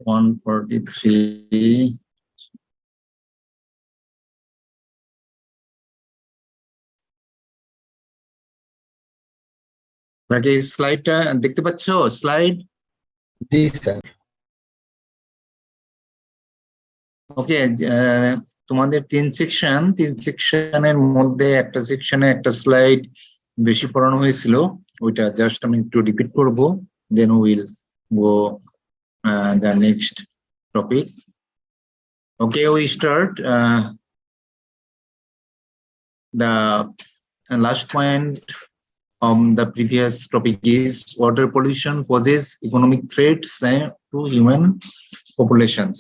143. বাকি স্লাইডটা দেখতে পাচ্ছ? স্লাইড? জি স্যার। ওকে, তোমাদের তিন সেকশনের মধ্যে একটা সেকশনে একটা স্লাইড বেশি পড়ানো হয়েছিল, ওইটা জাস্ট আমি একটু রিপিট করব, then will go the next topic. Okay, we start. The last point on the previous topic is water pollution poses economic threats to human populations.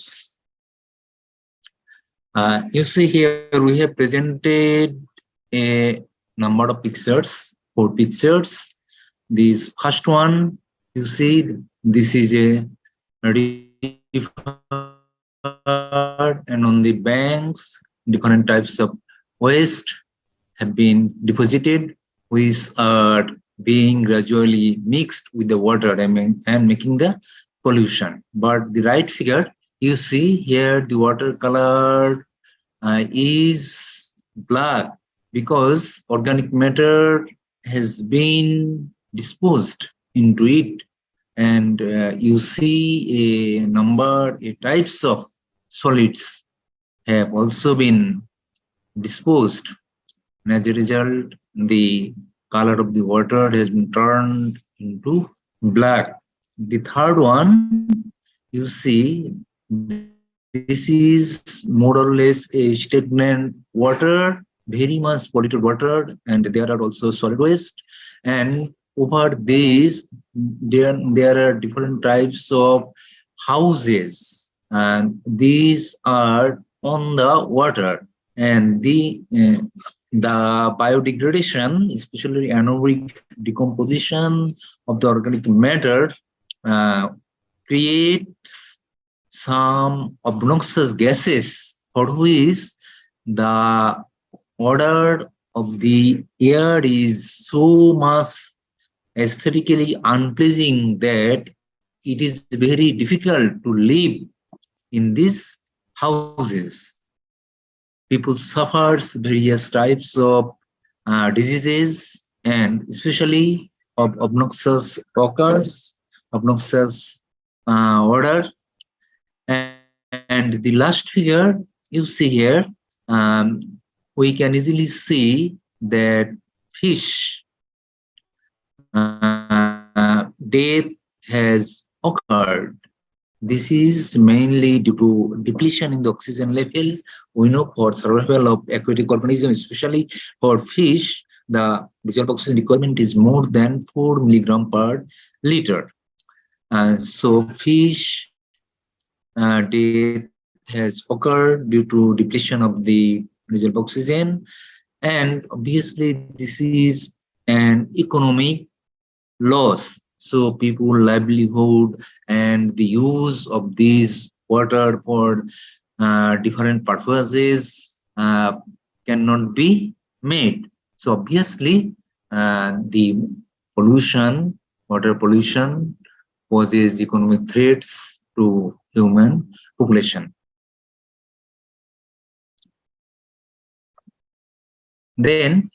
You see here we have presented a number of pictures, 4 pictures. This first one, you see, this is a river, and on the banks different types of waste have been deposited, which are being gradually mixed with the water and making the pollution. But the right figure, you see here the water color is black because organic matter has been disposed into it, and you see a types of solids have also been disposed, and as a result the color of the water has been turned into black. The third one, you see, this is more or less a stagnant water, very much polluted water, and there are also solid waste. And over this, there are different types of houses, and these are on the water, and the biodegradation, especially anaerobic decomposition of the organic matter, creates some obnoxious gases for which the odor of the air is so much aesthetically unpleasing that it is very difficult to live in these houses. People suffers various types of diseases, and especially of obnoxious odors, obnoxious odor. And the last figure you see here, we can easily see that fish death has occurred. This is mainly due to depletion in the oxygen level. We know for survival of aquatic organisms, especially for fish, the dissolved oxygen requirement is more than 4 milligram per liter. So fish death has occurred due to depletion of the dissolved oxygen, and obviously this is an economic loss. So people livelihood and the use of these water for different purposes cannot be made. So obviously the pollution, water pollution, poses economic threats to human population. Then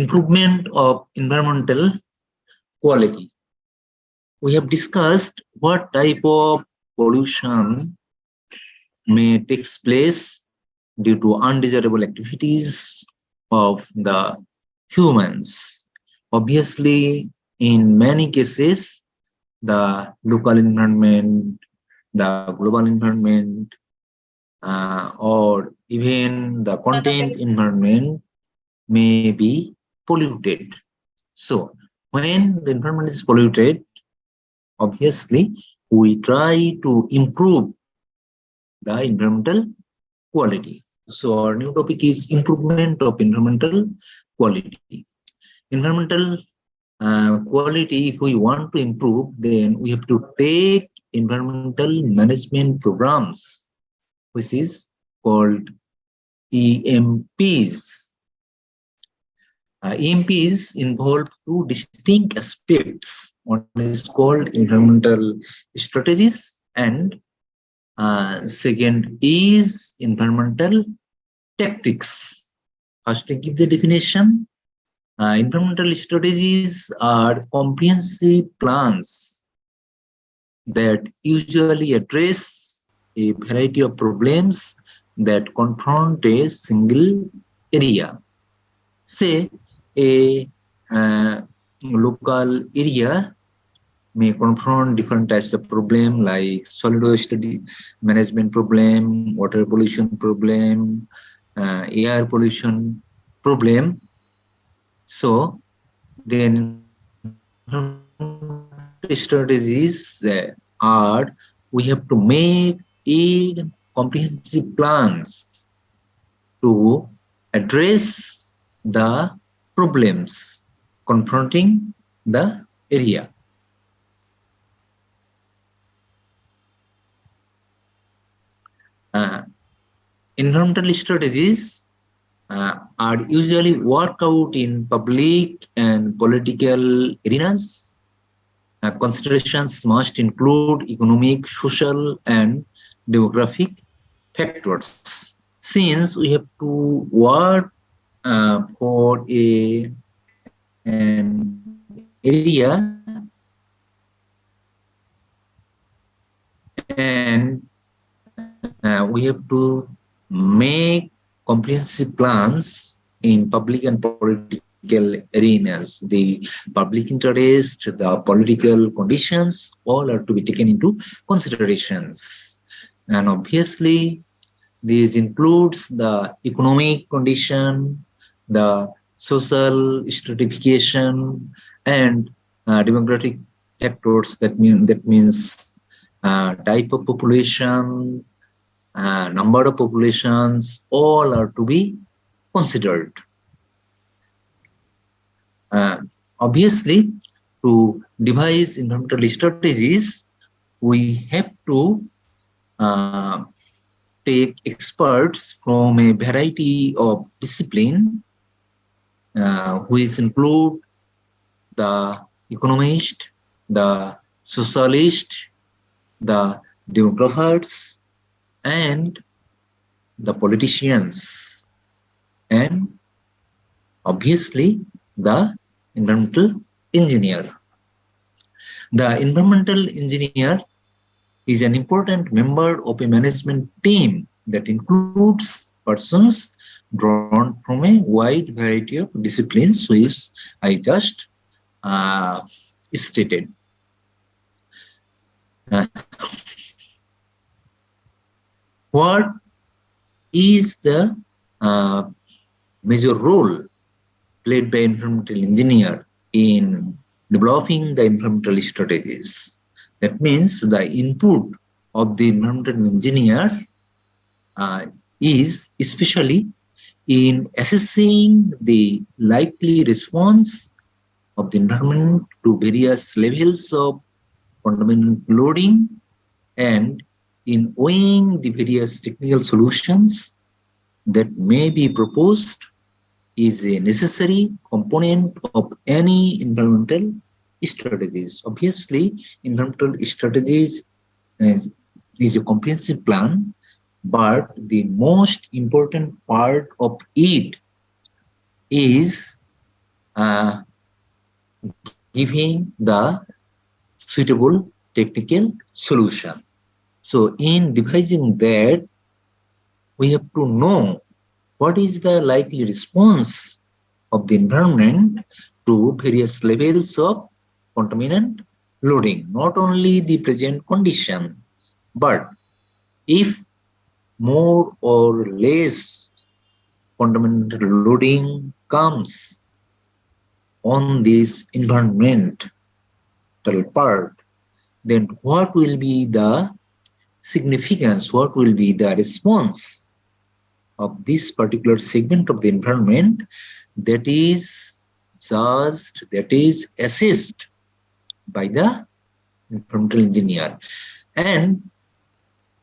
improvement of environmental quality. We have discussed what type of pollution may take place due to undesirable activities of the humans. Obviously, in many cases, the local environment, the global environment, or even the content environment may be polluted. So when the environment is polluted, obviously we try to improve the environmental quality. So our new topic is improvement of environmental quality. Environmental quality, if we want to improve, then we have to take environmental management programs, which is called EMPs. EMPs involve two distinct aspects. One is called environmental strategies, and second is environmental tactics. First, to give the definition, environmental strategies are comprehensive plans that usually address a variety of problems that confront a single area. Say, a local area may confront different types of problem like solid waste management problem, water pollution problem, air pollution problem. So the environmental strategies are we have to make comprehensive plans to address the problems confronting the area. Uh, Environmental strategies are usually worked out in public and political arenas. Considerations must include economic, social, and demographic factors. Since we have to work for an area, and we have to make comprehensive plans in public and political arenas. The public interest, the political conditions, all are to be taken into considerations. And obviously, this includes the economic condition, the social stratification, and demographic factors. That means type of population, number of populations, all are to be considered. Obviously, to devise environmental strategies, we have to uh, take experts from a variety of discipline, which include the economist, the socialist, the demographers, and the politicians, and obviously the environmental engineer. The environmental engineer is an important member of a management team that includes persons drawn from a wide variety of disciplines, which I just uh, stated. Uh, what is the uh, major role played by environmental engineer in developing the environmental strategies? That means the input of the environmental engineer uh, is especially in assessing the likely response of the environment to various levels of contaminant loading, and in weighing the various technical solutions that may be proposed is a necessary component of any environmental strategies. Obviously, environmental strategies is a comprehensive plan, but the most important part of it is uh, giving the suitable technical solution. So in devising that, we have to know what is the likely response of the environment to various levels of contaminant loading, not only the present condition, but if more or less contaminant loading comes on this environmental part, then what will be the significance, what will be the response of this particular segment of the environment that is judged, that is assessed by the environmental engineer. And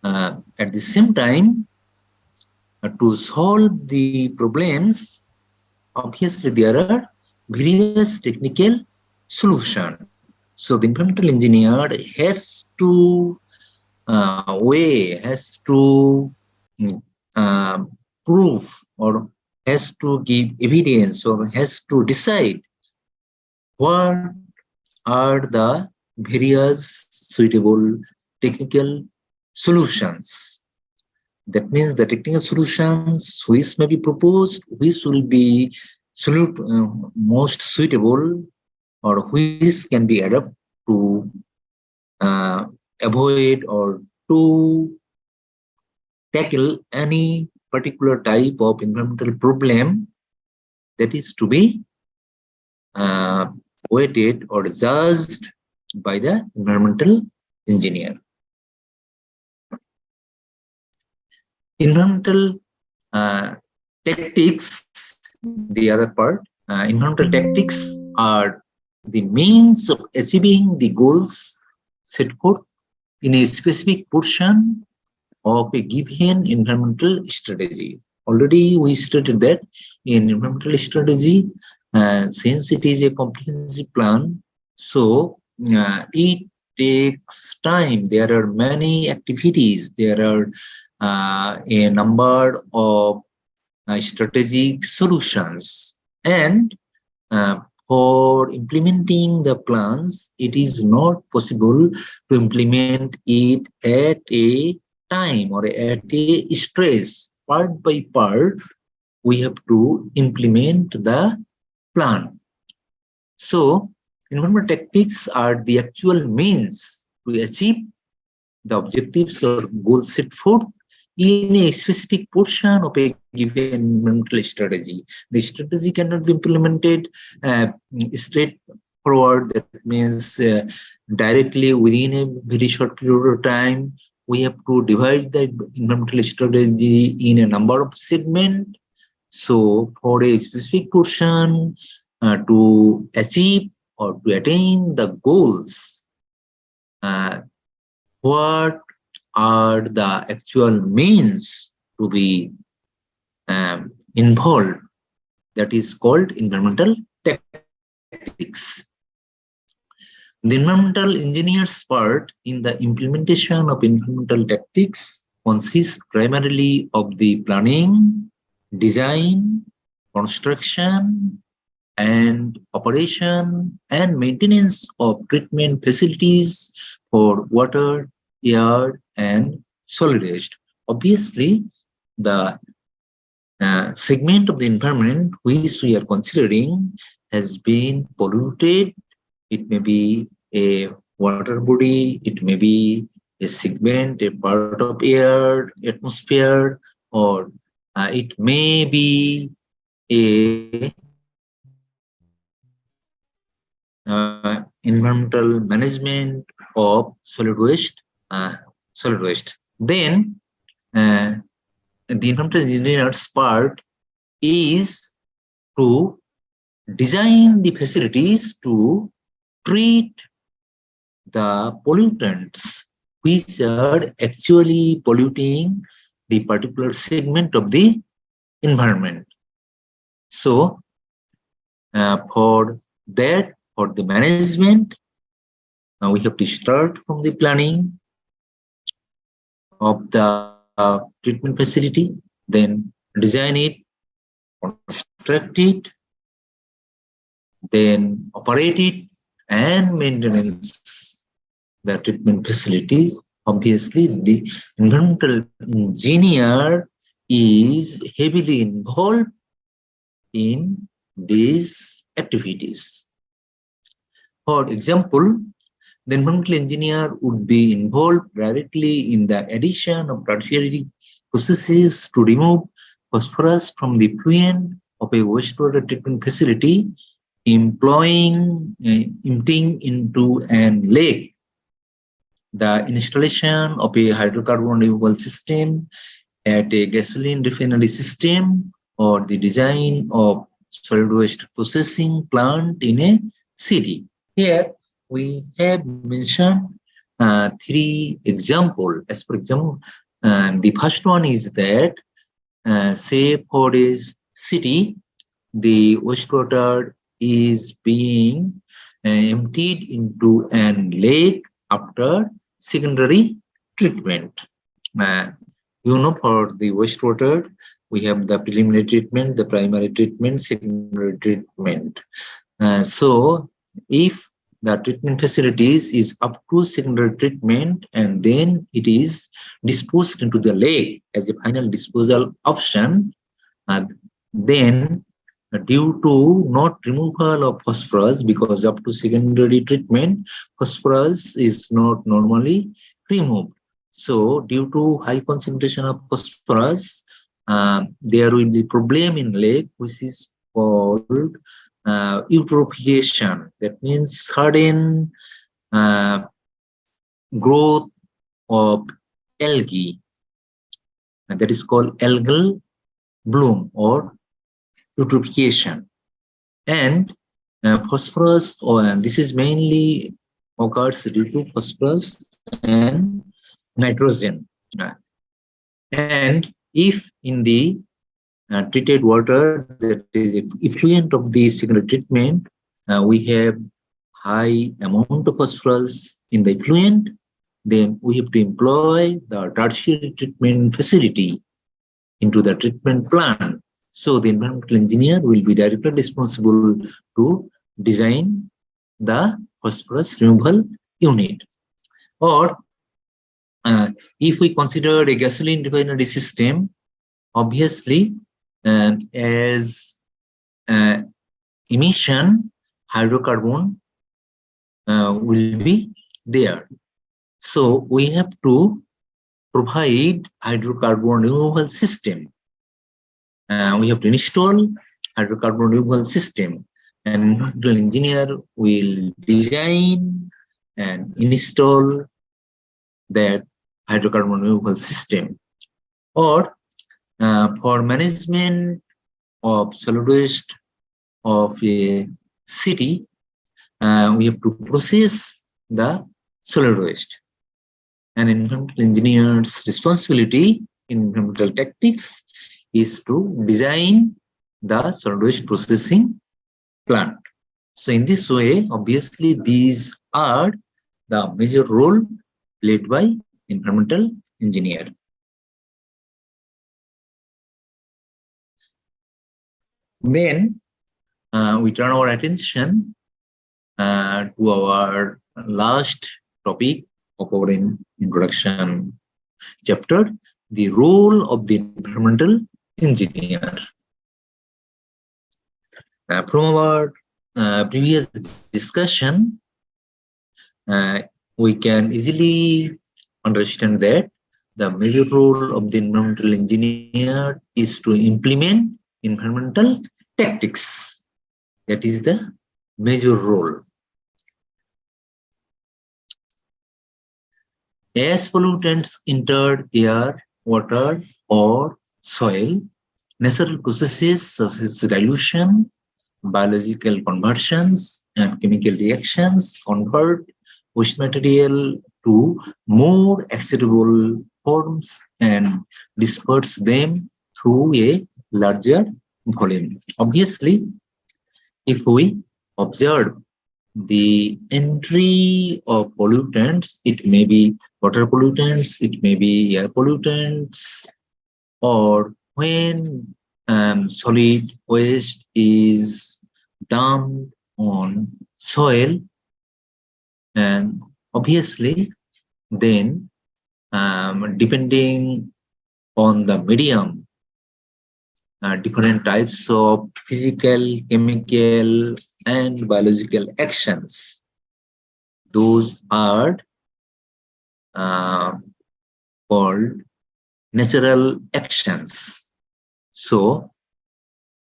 at the same time, to solve the problems Obviously, there are various technical solutions. So the environmental engineer has to has to mm, uh, prove or has to give evidence or has to decide what are the various suitable technical solutions. That means the technical solutions which may be proposed, which will be most suitable or which can be adapted to uh, avoid or to tackle any particular type of environmental problem that is to be uh, weighted or judged by the environmental engineer. Environmental uh, tactics, the other part, environmental tactics are the means of achieving the goals set forth in a specific portion of a given environmental strategy. Already we stated that in environmental strategy, since it is a comprehensive plan, so it takes time. There are many activities. There are a number of strategic solutions, and uh, for implementing the plans, it is not possible to implement it at a time or at a stress. Part by part, we have to implement the plan. So, environmental tactics are the actual means to achieve the objectives or goals set forth in a specific portion of a given environmental strategy. The strategy cannot be implemented straightforward. That means directly within a very short period of time. We have to divide the environmental strategy in a number of segments. So, for a specific portion to achieve or to attain the goals, uh, what are the actual means to be involved, that is called environmental tactics. The environmental engineer's part in the implementation of environmental tactics consists primarily of the planning, design, construction, and operation and maintenance of treatment facilities for water, air, and solid waste. Obviously, the segment of the environment which we are considering has been polluted. It may be a water body, it may be a segment, a part of air, atmosphere, or it may be a environmental management of uh, solid waste. Then the environmental engineer's part is to design the facilities to treat the pollutants which are actually polluting the particular segment of the environment. So, for that, for the management, we have to start from the planning of the treatment facility, then design it, construct it, then operate it, and maintenance the treatment facilities. Obviously, the environmental engineer is heavily involved in these activities. For example, the environmental engineer would be involved directly in the addition of tertiary processes to remove phosphorus from the effluent of a wastewater treatment facility, emptying into an lake, the installation of a hydrocarbon removal system at a gasoline refinery system, or the design of solid waste processing plant in a city. Here we have mentioned three examples. As for example, the first one is that say for a city, the wastewater is being emptied into an lake after secondary treatment. Uh, for the wastewater, we have the preliminary treatment, the primary treatment, secondary treatment. So if the treatment facilities is up to secondary treatment and then it is disposed into the lake as a final disposal option, then due to not removal of phosphorus, because up to secondary treatment, phosphorus is not normally removed. So due to high concentration of phosphorus, there will be problem in lake, which is called eutrophication. That means sudden uh, growth of algae, and that is called algal bloom or eutrophication. And phosphorus, this is mainly occurs due to phosphorus and nitrogen. And if in the treated water, that is effluent of the secondary treatment, we have high amount of phosphorus in the effluent, then we have to employ the tertiary treatment facility into the treatment plant. So the environmental engineer will be directly responsible to design the phosphorus removal unit. Or if we consider a gasoline refinery system, obviously as emission, hydrocarbon will be there. So we have to provide hydrocarbon removal system. We have to install hydrocarbon removal system, and environmental engineer will design and install that hydrocarbon removal system. Or for management of solid waste of a city, we have to process the solid waste. An environmental engineer's responsibility in environmental tactics is to design the solid waste processing plant. So in this way, obviously, these are the major role played by environmental engineer. Then we turn our attention to our last topic of our introduction chapter, the role of the environmental engineer. From our previous discussion, we can easily understand that the major role of the environmental engineer is to implement environmental tactics. That is the major role. As pollutants entered air, water, or soil, natural processes such as dilution, biological conversions, and chemical reactions convert waste material to more acceptable forms and disperse them through a larger volume. Obviously, if we observe the entry of pollutants, it may be water pollutants, it may be air pollutants, or when solid waste is dumped on soil, and obviously then depending on the medium, different types of physical, chemical, and biological actions. Those are called natural actions. So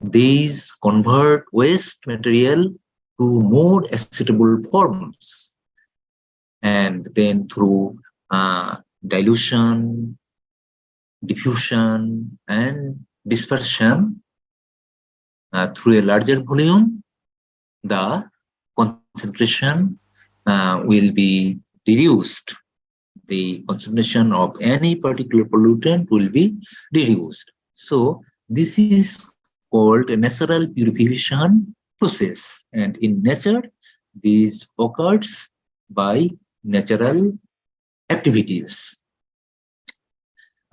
these convert waste material to more acceptable forms, and then through dilution, diffusion, and dispersion through a larger volume, the concentration will be reduced. The concentration of any particular pollutant will be reduced. So this is called a natural purification process. And in nature, this occurs by natural activities.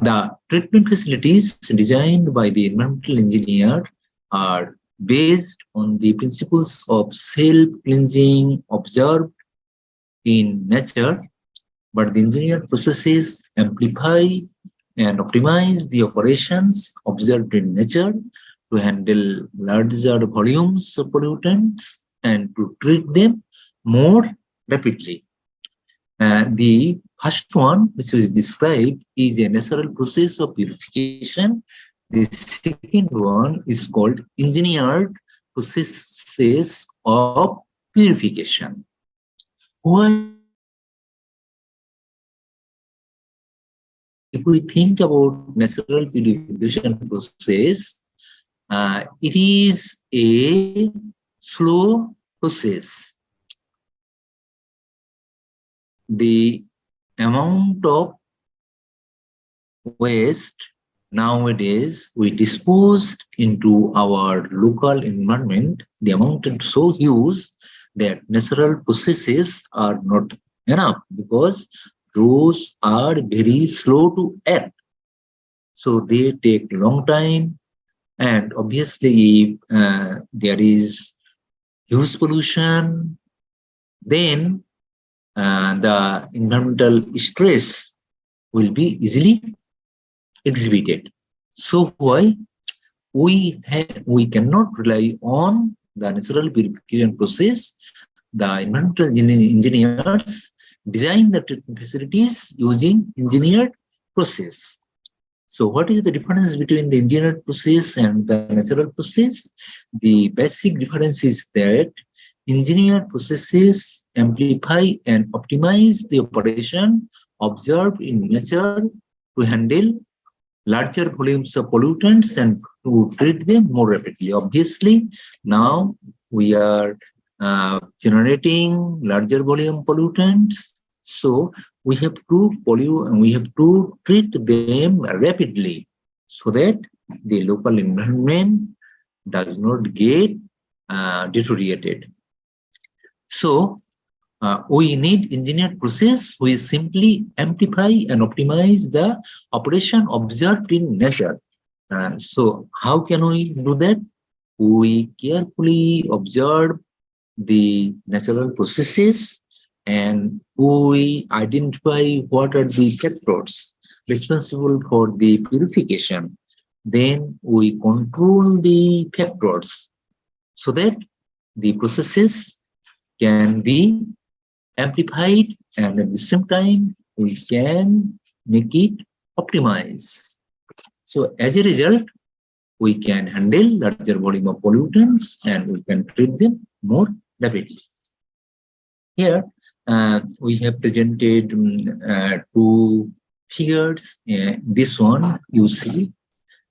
The treatment facilities designed by the environmental engineer are based on the principles of self-cleansing observed in nature, but the engineered processes amplify and optimize the operations observed in nature to handle larger volumes of pollutants and to treat them more rapidly. The first one, which is described, is a natural process of purification. The second one is called engineered processes of purification. Why if we think about natural purification process, it is a slow process. The amount of waste nowadays we disposed into our local environment, the amount is so huge that natural processes are not enough because those are very slow to act. So they take long time, and obviously if there is huge pollution, then the environmental stress will be easily exhibited. So why we cannot rely on the natural purification process. The environmental engineers design the treatment facilities using engineered process. So what is the difference between the engineered process and the natural process? The basic difference is that engineered processes amplify and optimize the operation observed in nature to handle larger volumes of pollutants and to treat them more rapidly. Obviously, now we are generating larger volume pollutants, so we have to treat them rapidly so that the local environment does not get deteriorated. So we need engineered process which simply amplify and optimize the operation observed in nature. So how can we do that? We carefully observe the natural processes and we identify what are the factors responsible for the purification. Then we control the factors so that the processes can be amplified and at the same time we can make it optimized. So as a result, we can handle larger volume of pollutants and we can treat them more rapidly. Here we have presented two figures. This one you see,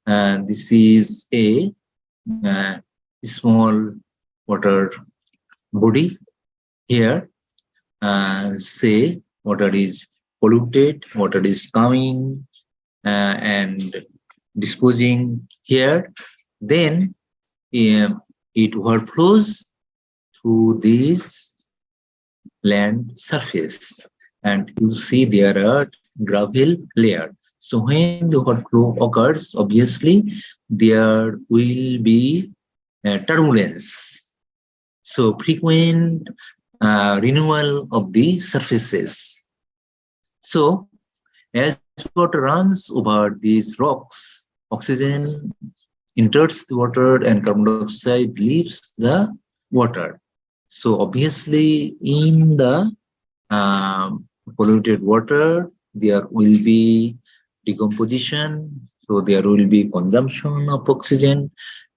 this is a small water body. Here say water is polluted, water is coming and disposing here, then it overflows through this land surface and you see there are gravel layer. So when the overflow occurs, obviously there will be turbulence. So frequent renewal of the surfaces. So as water runs over these rocks, oxygen enters the water and carbon dioxide leaves the water. So obviously in the polluted water, there will be decomposition. So there will be consumption of oxygen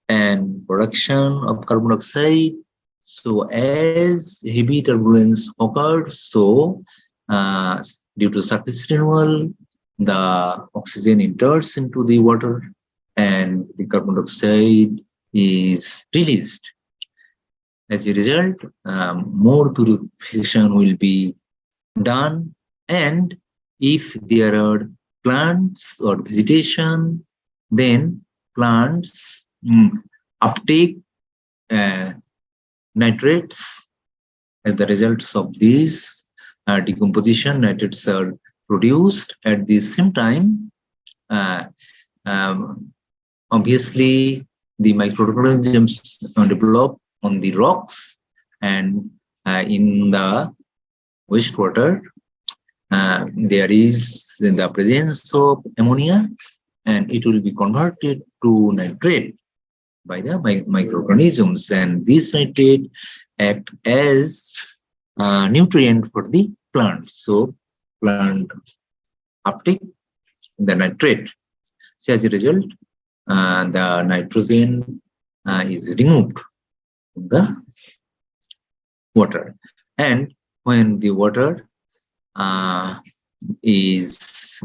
and production of carbon dioxide. So as heavy turbulence occurs, so due to surface renewal, the oxygen enters into the water and the carbon dioxide is released. As a result, more purification will be done, and if there are plants or vegetation, then plants uptake nitrates. As the results of this decomposition, nitrates are produced. At the same time, uh, um, obviously, the microorganisms develop on the rocks and in the wastewater. There is the presence of ammonia, and it will be converted to nitrate by the microorganisms, and this nitrate act as nutrient for the plant. So plant uptake the nitrate. So as a result, the nitrogen is removed from the water, and when the water uh, is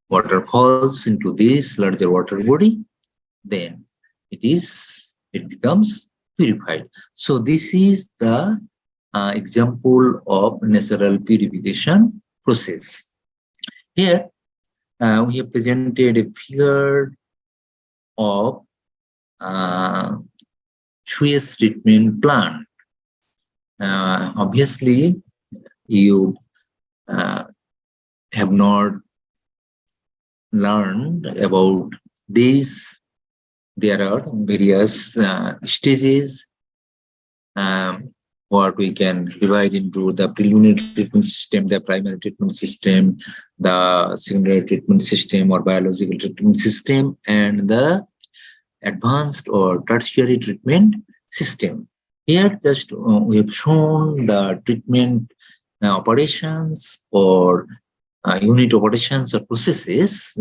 water falls into this larger water body, then it becomes purified. So this is the example of natural purification process. Here we have presented a figure of sewage treatment plant. Obviously, you have not learned about this. There are various stages what we can divide into the preliminary treatment system, the primary treatment system, the secondary treatment system or biological treatment system, and the advanced or tertiary treatment system. Here just we have shown the treatment operations or unit operations or processes.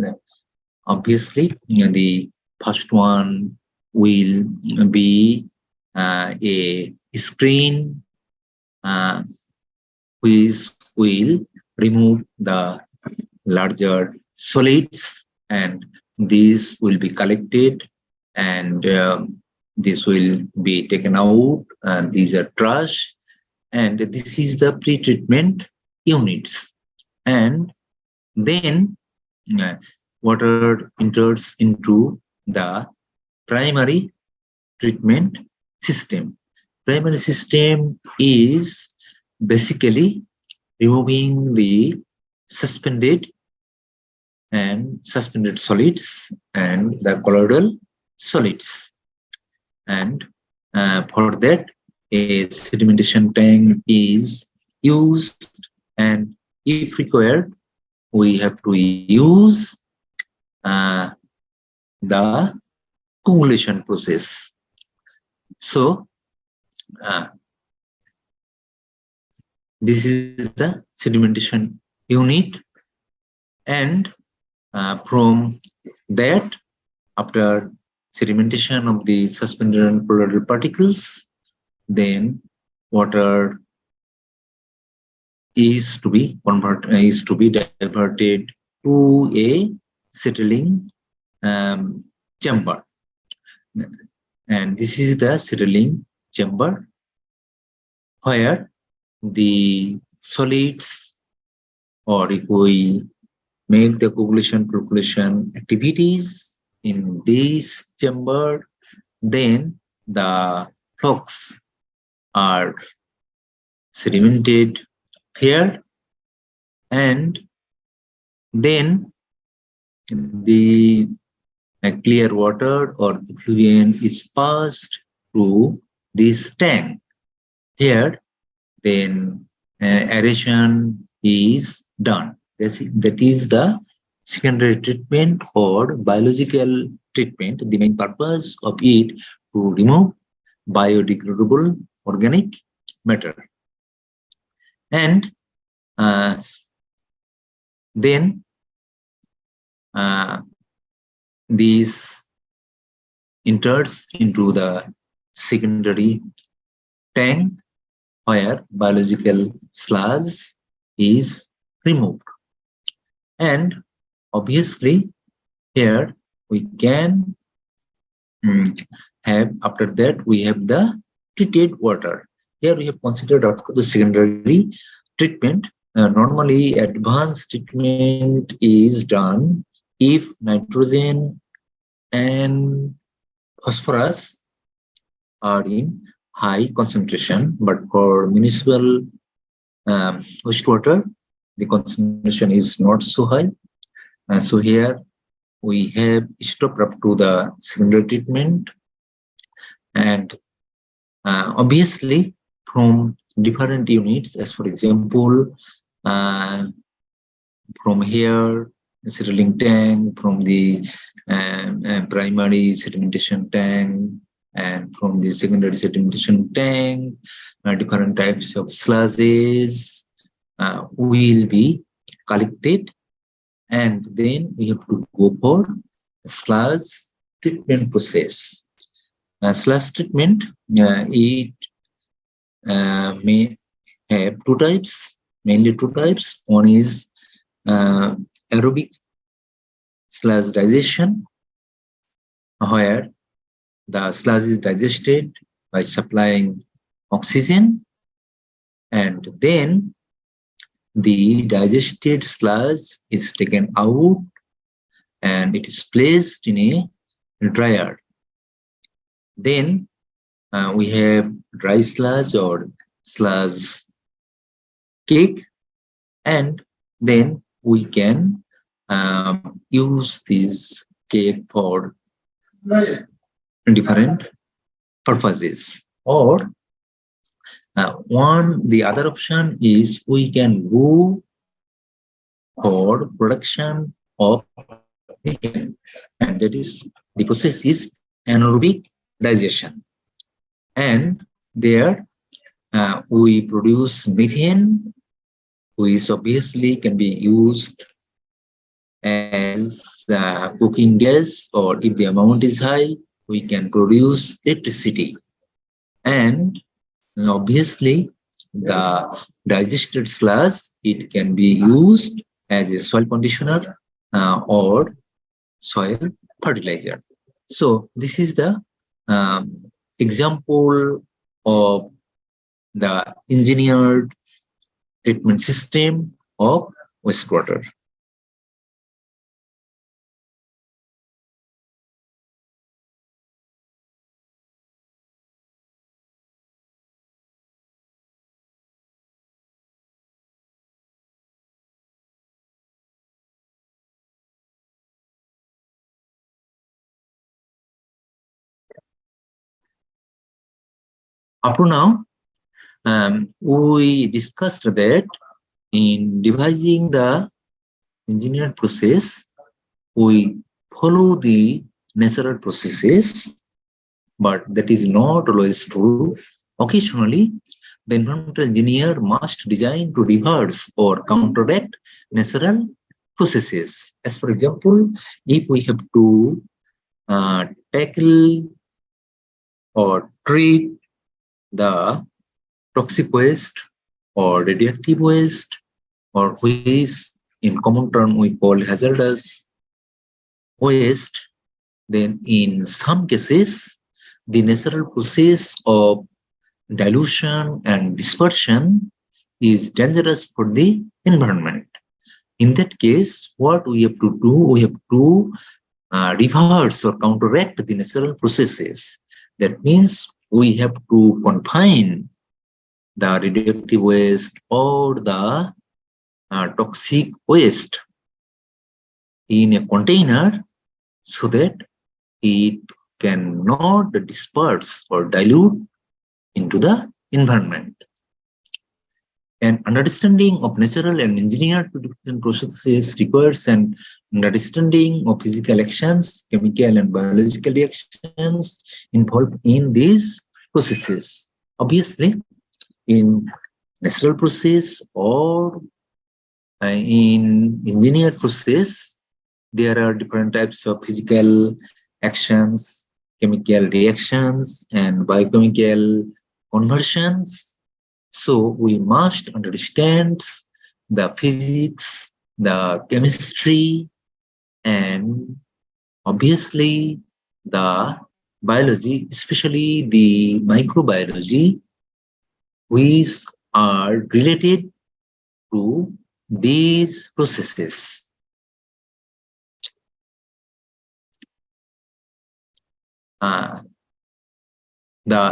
Obviously, the first one will be a screen which will remove the larger solids, and these will be collected, and this will be taken out. These are trash, and this is the pre-treatment units. And then water enters into the primary treatment system. Primary system is basically removing the suspended solids and the colloidal solids. And for that, a sedimentation tank is used, and if required, we have to use the coagulation process. So this is the sedimentation unit, and from that, after sedimentation of the suspended and colloidal particles, then water is to be diverted to a settling chamber, and this is the settling chamber where the solids, or if we make the coagulation activities in this chamber, then the flocks are sedimented here, and then the clear water or effluent is passed through this tank. Here, then aeration is done. That is the secondary treatment or biological treatment. The main purpose of it to remove biodegradable organic matter. And then this enters into the secondary tank where biological sludge is removed. And obviously, here we can have, after that, we have the treated water. Here we have considered after the secondary treatment. Normally, advanced treatment is done if nitrogen and phosphorus are in high concentration, but for municipal wastewater, the concentration is not so high. So here we have stopped up to the secondary treatment, and obviously from different units, as for example, uh, from here settling tank, from the primary sedimentation tank, and from the secondary sedimentation tank, different types of sludges will be collected, and then we have to go for sludge treatment process. Sludge treatment, it may have two types, mainly two types. One is uh, aerobic sludge digestion, where the sludge is digested by supplying oxygen, and then the digested sludge is taken out and it is placed in a dryer. Then we have dry sludge or sludge cake, and then we can use this cake for different purposes. Or the other option is we can go for production of methane, and that is the process is anaerobic digestion. And there we produce methane, which obviously can be used as cooking gas, or if the amount is high, we can produce electricity. And obviously, the digested sludge, it can be used as a soil conditioner or soil fertilizer. So this is the example of the engineered treatment system of wastewater. Up to now, we discussed that in devising the engineered process, we follow the natural processes, but that is not always true. Occasionally, the environmental engineer must design to reverse or counteract natural processes. As for example, if we have to tackle or treat the toxic waste or radioactive waste, or which in common term we call hazardous waste, then in some cases, the natural process of dilution and dispersion is dangerous for the environment. In that case, what we have to do, we have to reverse or counteract the natural processes. That means we have to confine the radioactive waste or the toxic waste in a container so that it cannot disperse or dilute into the environment. An understanding of natural and engineered purification processes requires an understanding of physical actions, chemical and biological reactions involved in these processes. Obviously, in natural process or in engineered process, there are different types of physical actions, chemical reactions, and biochemical conversions. So we must understand the physics, the chemistry, and obviously the biology, especially the microbiology, which are related to these processes. Uh, the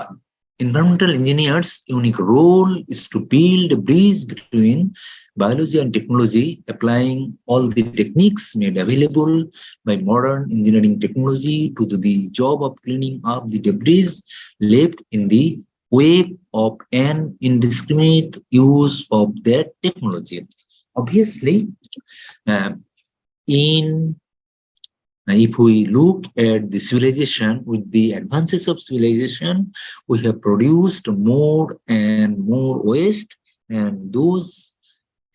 environmental engineer's unique role is to build a bridge between biology and technology, applying all the techniques made available by modern engineering technology to the job of cleaning up the debris left in the wake of an indiscriminate use of that technology. Obviously, uh, in if we look at the civilization, with the advances of civilization, we have produced more and more waste, and those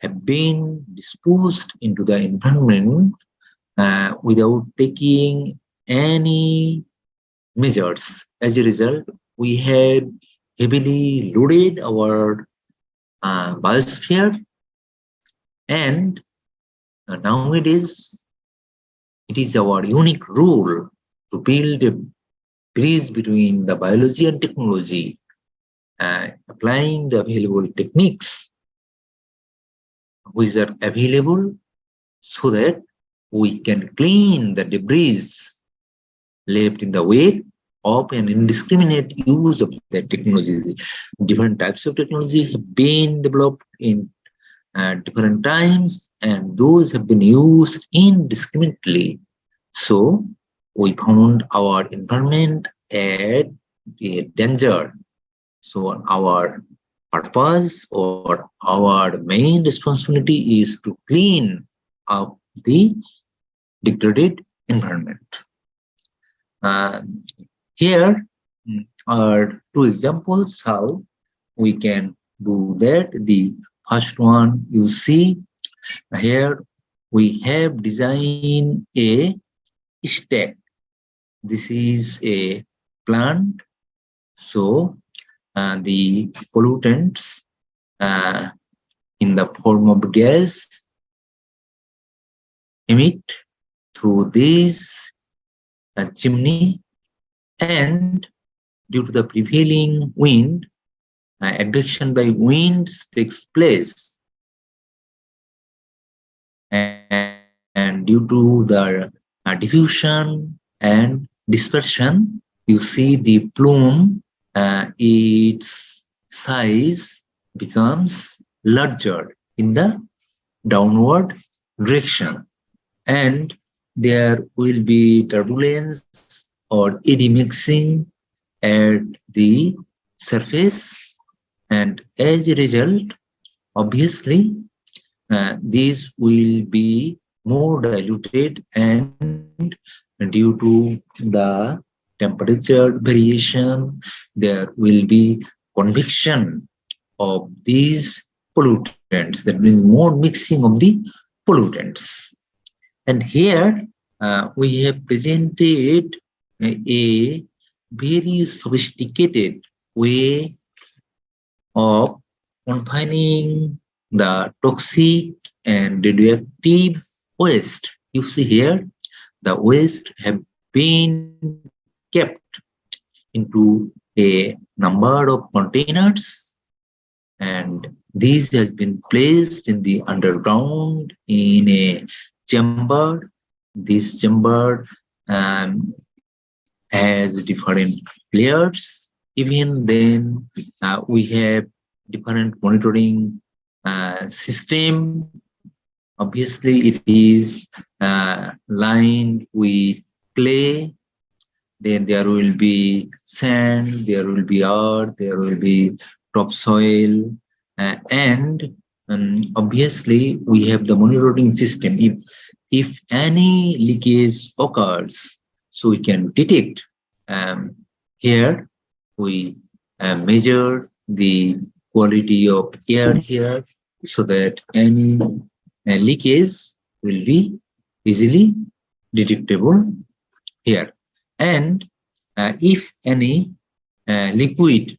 have been disposed into the environment without taking any measures. As a result, we have heavily loaded our biosphere, and nowadays it is our unique role to build a bridge between the biology and technology, applying the available techniques which are available so that we can clean the debris left in the wake of an indiscriminate use of that technology. Different types of technology have been developed in different times, and those have been used indiscriminately. So we found our environment at a danger. So our purpose or our main responsibility is to clean up the degraded environment. Uh, Here are two examples how we can do that. The first one you see here, we have designed a stack. This is a plant, so the pollutants uh, in the form of gas emit through this chimney, and due to the prevailing wind, advection by winds takes place, and due to the diffusion and dispersion, you see the plume, its size becomes larger in the downward direction, and there will be turbulence or eddy mixing at the surface, and as a result, obviously, these will be more diluted, and due to the temperature variation, there will be convection of these pollutants. That means more mixing of the pollutants. And here we have presented a very sophisticated way of confining the toxic and radioactive waste. You see here, the waste have been kept into a number of containers, and these has been placed in the underground in a chamber. This chamber has different layers. Even then, we have different monitoring system. Obviously, it is lined with clay. Then there will be sand, there will be earth, there will be topsoil, and obviously we have the monitoring system. If any leakage occurs, so we can detect. Here we measure the quality of air here, so that any leakage will be easily detectable here. And if any liquid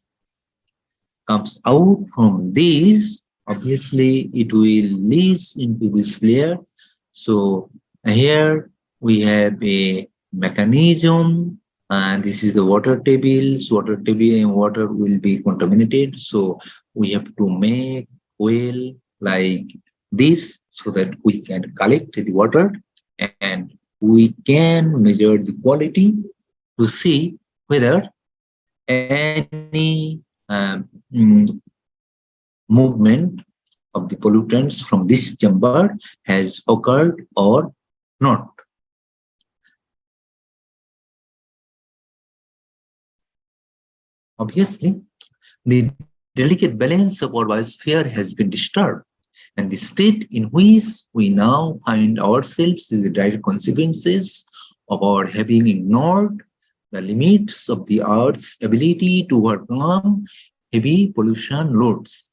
comes out from these, obviously it will leach into this layer. So here we have a mechanism, and this is the water tables. Water table and water will be contaminated, so we have to make well like this so that we can collect the water, and we can measure the quality to see whether any movement of the pollutants from this chamber has occurred or not. Obviously, the delicate balance of our biosphere has been disturbed, and the state in which we now find ourselves is the direct consequences of our having ignored the limits of the Earth's ability to overcome heavy pollution loads,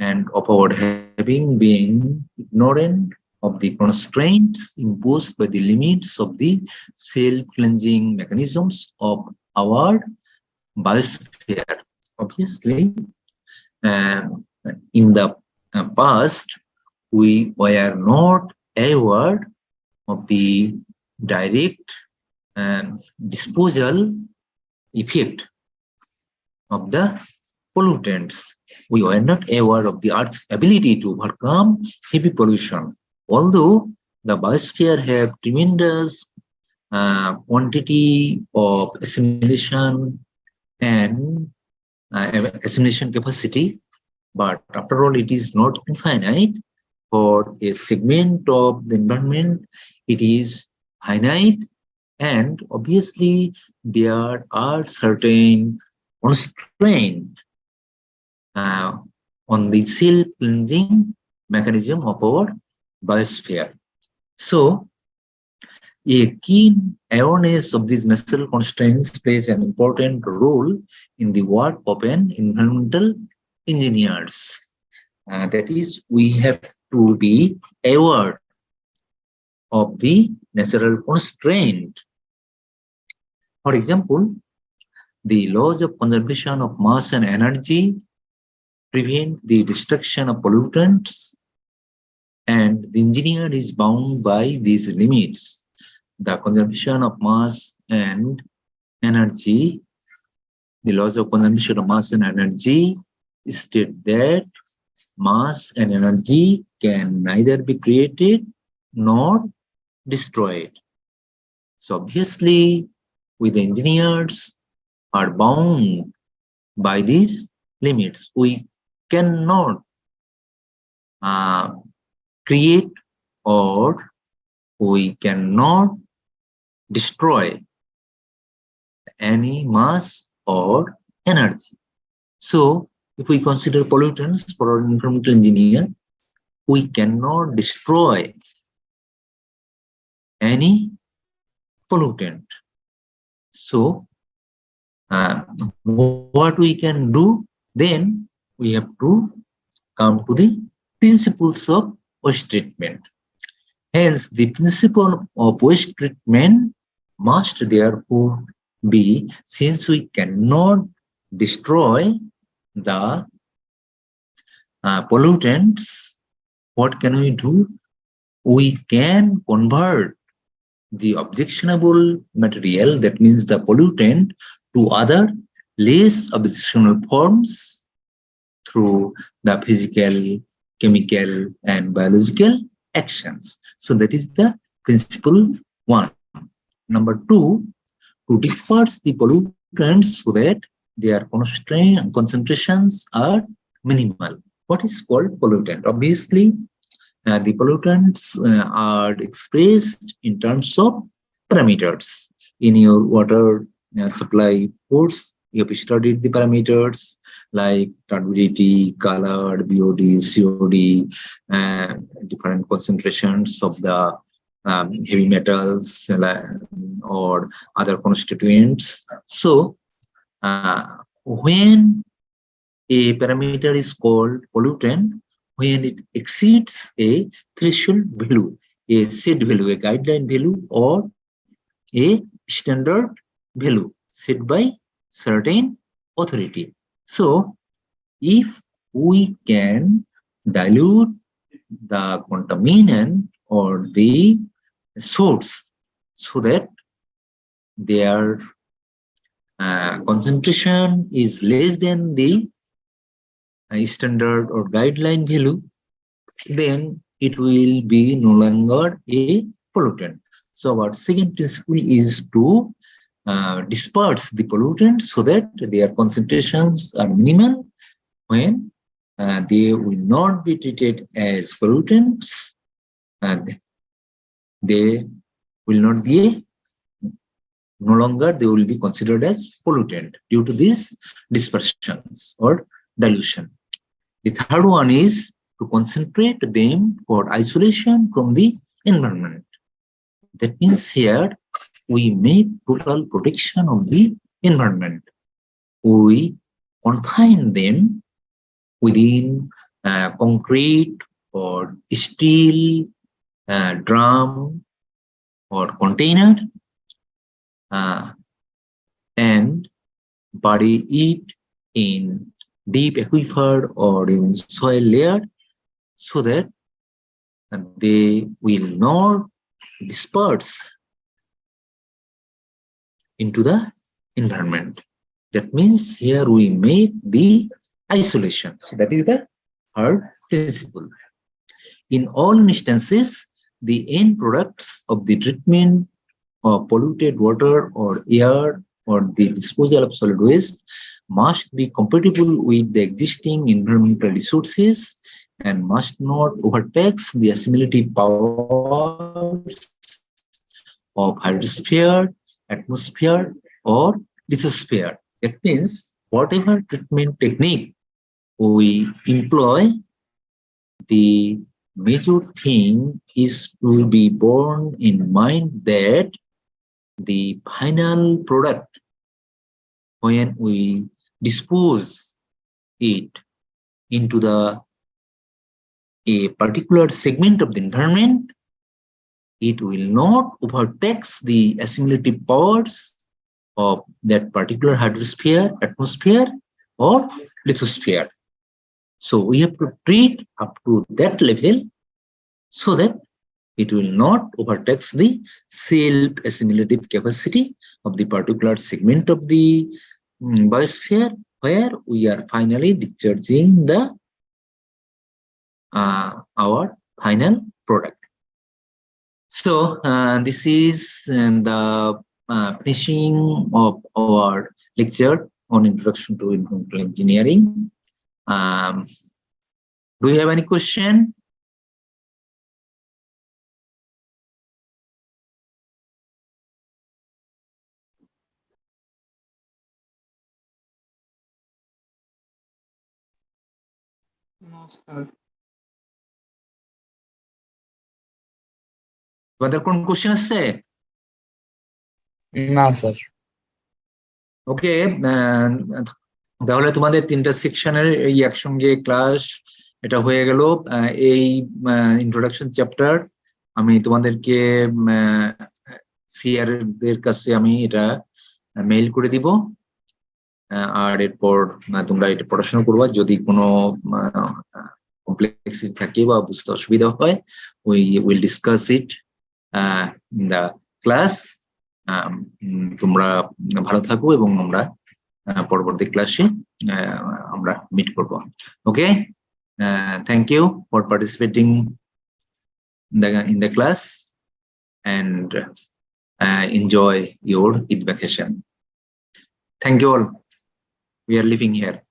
and of our having been ignorant of the constraints imposed by the limits of the self-cleansing mechanisms of our biosphere. Obviously, um, in the past, we were not aware of the direct disposal effect of the pollutants. We were not aware of the Earth's ability to overcome heavy pollution. Although the biosphere have tremendous quantity of assimilation and assimilation capacity, but after all, it is not infinite. For a segment of the environment, it is finite, and obviously there are certain constraints uh, on the self-cleansing mechanism of our biosphere. So, a keen awareness of these natural constraints plays an important role in the work of an environmental engineers. That is, we have to be aware of the natural constraint. For example, the laws of conservation of mass and energy prevent the destruction of pollutants, and the engineer is bound by these limits. The conservation of mass and energy, the laws of conservation of mass and energy state that mass and energy can neither be created nor destroyed. So obviously, we the engineers are bound by these limits. We cannot uh, create or we cannot destroy any mass or energy. So if we consider pollutants for an environmental engineer, we cannot destroy any pollutant. So what we can do then, we have to come to the principles of waste treatment. Hence, the principle of waste treatment must therefore be, since we cannot destroy the pollutants, what can we do? We can convert the objectionable material, that means the pollutant, to other less objectionable forms through the physical, chemical, and biological actions. So that is the principle one. Number two, to disperse the pollutants so that their concentrations are minimal. What is called pollutant? Obviously, the pollutants are expressed in terms of parameters. In your water supply course, you have studied the parameters like turbidity, color, BOD, COD, different concentrations of the heavy metals or other constituents. So, when a parameter is called pollutant when it exceeds a threshold value, a set value, a guideline value, or a standard value set by certain authority. So, if we can dilute the contaminant or the source so that their concentration is less than the standard or guideline value, then it will be no longer a pollutant. So our second principle is to disperse the pollutants so that their concentrations are minimal when they will not be treated as pollutants, and they will not be no longer they will be considered as pollutant due to these dispersions or dilution. The third one is to concentrate them for isolation from the environment. That means here we make total protection of the environment. We confine them within concrete or steel drum or container, and bury it in deep aquifer or in soil layer so that they will not disperse into the environment. That means here we make the isolation. So that is the third principle. In all instances, the end products of the treatment of polluted water or air or the disposal of solid waste must be compatible with the existing environmental resources and must not overtax the assimilative powers of hydrosphere, atmosphere, or lithosphere. That means whatever treatment technique we employ, the major thing is to be borne in mind that the final product, when we dispose it into a particular segment of the environment, it will not overtax the assimilative powers of that particular hydrosphere, atmosphere, or lithosphere. So we have to treat up to that level so that it will not overtax the self-assimilative capacity of the particular segment of the biosphere where we are finally discharging the our final product. So this is the finishing of our lecture on Introduction to Environmental Engineering. Do you have any question? No, sir. তোমাদের কোন question আসছে? না sir. ওকে, তাহলে তোমাদের তিনটা সেকশনের এই একসঙ্গে ক্লাস এটা হয়ে গেল। এই ইন্ট্রোডাকশন চ্যাপ্টার আমি তোমাদেরকে সিআর দের কাছে আমি এটা মেইল করে দিব, আর এরপর তোমরা এটা পড়াশোনা করবা। যদি কোনো কমপ্লেক্সিটি থাকে বা বুঝতে অসুবিধা হয়, we will discuss it in the class. তোমরা ভালো থাকো এবং আমরা পরবর্তী ক্লাসে আমরা মিট করব। Okay, thank you for participating in the class and enjoy your Eid vacation. Thank you all. We are leaving here.